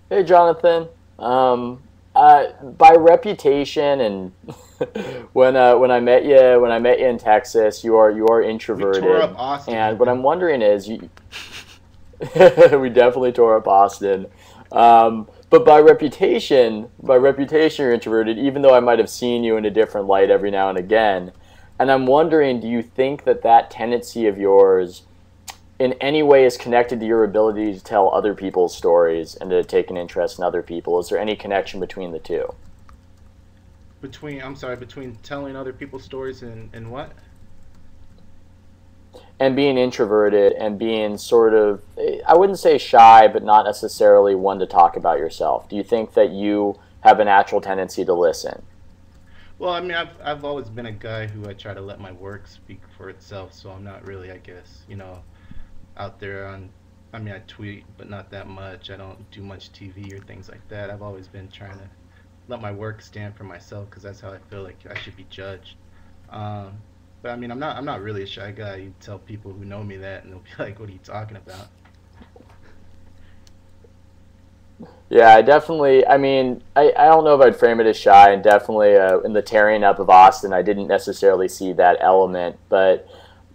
Hey, Jonathan. By reputation and when I met you in Texas, you are We tore up introverted. Austin And with what them. I'm wondering is, we definitely tore up Boston. But by reputation, you're introverted. Even though I might have seen you in a different light every now and again, and I'm wondering, do you think that that tendency of yours in any way is connected to your ability to tell other people's stories and to take an interest in other people? Is there any connection between the two? I'm sorry, between telling other people's stories and what? And being introverted and being sort of, I wouldn't say shy, but not necessarily one to talk about yourself. Do you think that you have a natural tendency to listen? Well, I mean, I've always been a guy who I try to let my work speak for itself, so I'm not really, I guess, out there on. I mean, I tweet, but not that much. I don't do much TV or things like that. I've always been trying to let my work stand for myself because that's how I feel like I should be judged. Um, but I mean, I'm not really a shy guy. You tell people who know me that, and they'll be like, "What are you talking about?" Yeah, I definitely. I mean, I don't know if I'd frame it as shy, and definitely in the tearing up of Austin, I didn't necessarily see that element. But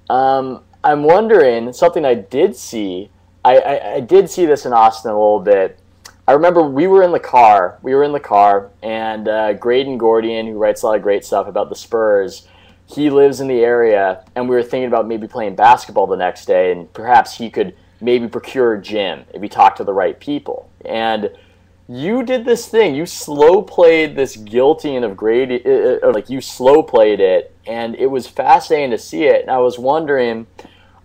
I'm wondering something I did see. I did see this in Austin a little bit. I remember we were in the car. We were in the car, and Graydon Gordian, who writes a lot of great stuff about the Spurs, he lives in the area, and we were thinking about maybe playing basketball the next day, and perhaps he could maybe procure a gym if he talked to the right people. And you did this thing. You slow played this guillotine of Grady, like you slow played it, and it was fascinating to see it. And I was wondering,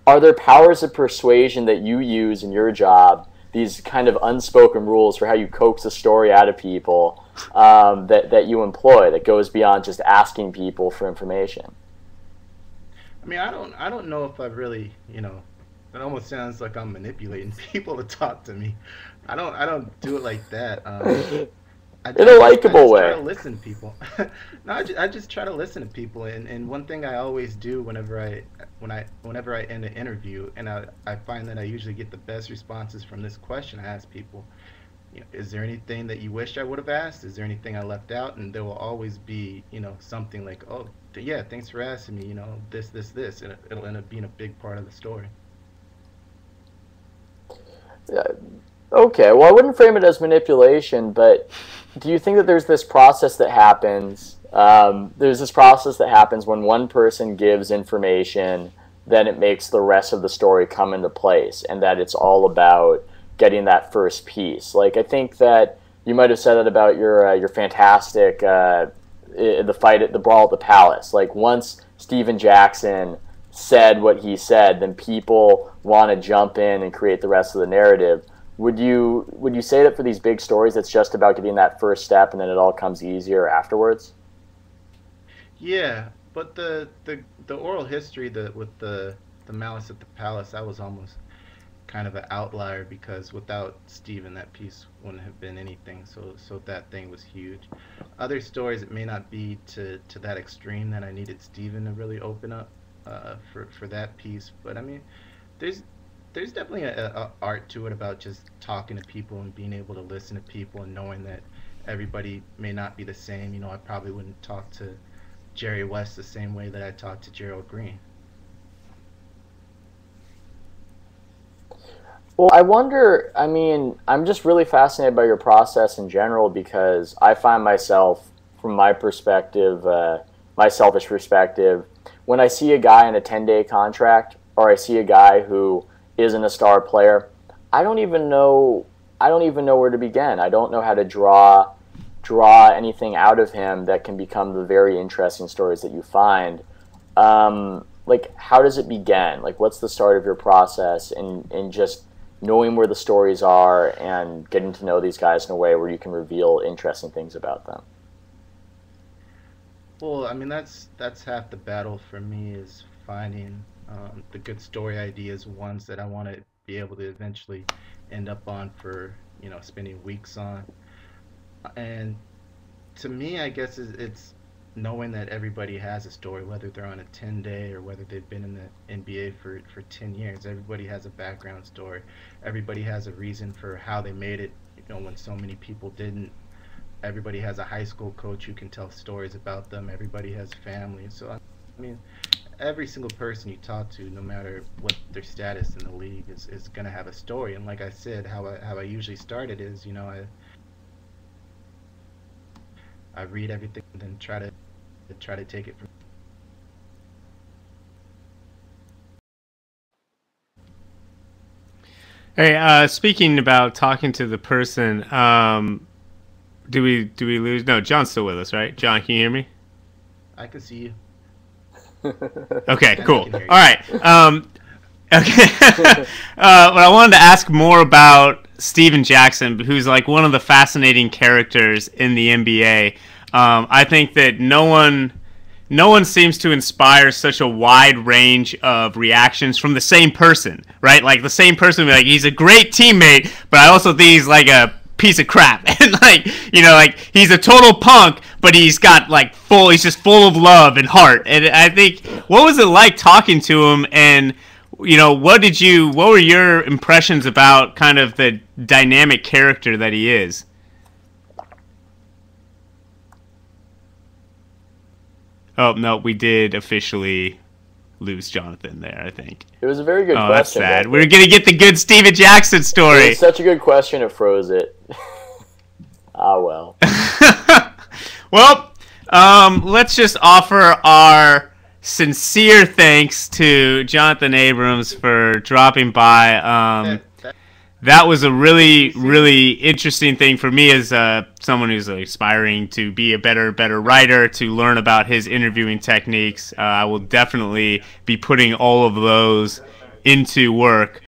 are there powers of persuasion that you use in your job? These kind of unspoken rules for how you coax a story out of people that you employ that goes beyond just asking people for information. I mean, I don't know if I've really, it almost sounds like I'm manipulating people to talk to me. I don't do it like that. I, In I a just I likable just try to way. listen to people. No, I just try to listen to people, and one thing I always do whenever I end an interview, and I find that I usually get the best responses from this question. I ask people, is there anything that you wish I would have asked? Is there anything I left out? And there will always be, something like, oh, yeah, thanks for asking me, this, and it'll end up being a big part of the story. Yeah, okay, well, I wouldn't frame it as manipulation, but do you think that there's this process that happens? There's this process that happens when one person gives information, then it makes the rest of the story come into place, and that it's all about getting that first piece. Like I think that you might have said that about your fantastic the fight at the brawl at the palace. Like once Steven Jackson said what he said, then people want to jump in and create the rest of the narrative. Would you say that for these big stories, it's just about getting that first step, and then it all comes easier afterwards? Yeah, but the oral history with the Malice at the Palace, that was almost kind of an outlier because without Steven, that piece wouldn't have been anything. So that thing was huge. Other stories, it may not be to that extreme that I needed Steven to really open up for that piece. But I mean, there's there's definitely a art to it about just talking to people and being able to listen to people and knowing that everybody may not be the same. I probably wouldn't talk to Jerry West the same way that I talk to Gerald Green. Well, I wonder. I mean, I'm just really fascinated by your process in general because I find myself, from my perspective, my selfish perspective, when I see a guy in a 10-day contract or I see a guy who isn't a star player, I don't even know. I don't even know where to begin. I don't know how to draw anything out of him that can become the very interesting stories that you find. Like, how does it begin? Like, what's the start of your process in just knowing where the stories are and getting to know these guys in a way where you can reveal interesting things about them? Well, I mean that's half the battle for me is finding the good story ideas, ones that I want to be able to eventually end up on for spending weeks on. And to me, I guess it's knowing that everybody has a story, whether they're on a 10-day or whether they've been in the NBA for 10 years. Everybody has a background story. Everybody has a reason for how they made it when so many people didn't. Everybody has a high school coach who can tell stories about them. Everybody has family. So I mean, every single person you talk to, no matter what their status in the league, is gonna have a story. And like I said, how I usually start it is, I read everything and then try to take it from. Hey, speaking about talking to the person, do we lose? No, John's still with us, right? John, can you hear me? I can see you. Okay, And I cool. can hear you. All right. Okay. But I wanted to ask more about Steven Jackson, who's like one of the fascinating characters in the NBA. I think that no one seems to inspire such a wide range of reactions from the same person, right? Like the same person, like he's a great teammate, but I also think he's like a piece of crap, and like like he's a total punk, but he's got like he's just full of love and heart. And I think, what was it like talking to him, and what were your impressions about kind of the dynamic character that he is? Oh, no, we did officially lose Jonathan there, I think. It was a very good question. Oh, that's sad. We're going to get the good Steven Jackson story. It was such a good question, it froze it. Ah, well. Well, let's just offer our sincere thanks to Jonathan Abrams for dropping by. That was a really, really interesting thing for me as someone who's aspiring to be a better writer, to learn about his interviewing techniques. I will definitely be putting all of those into work.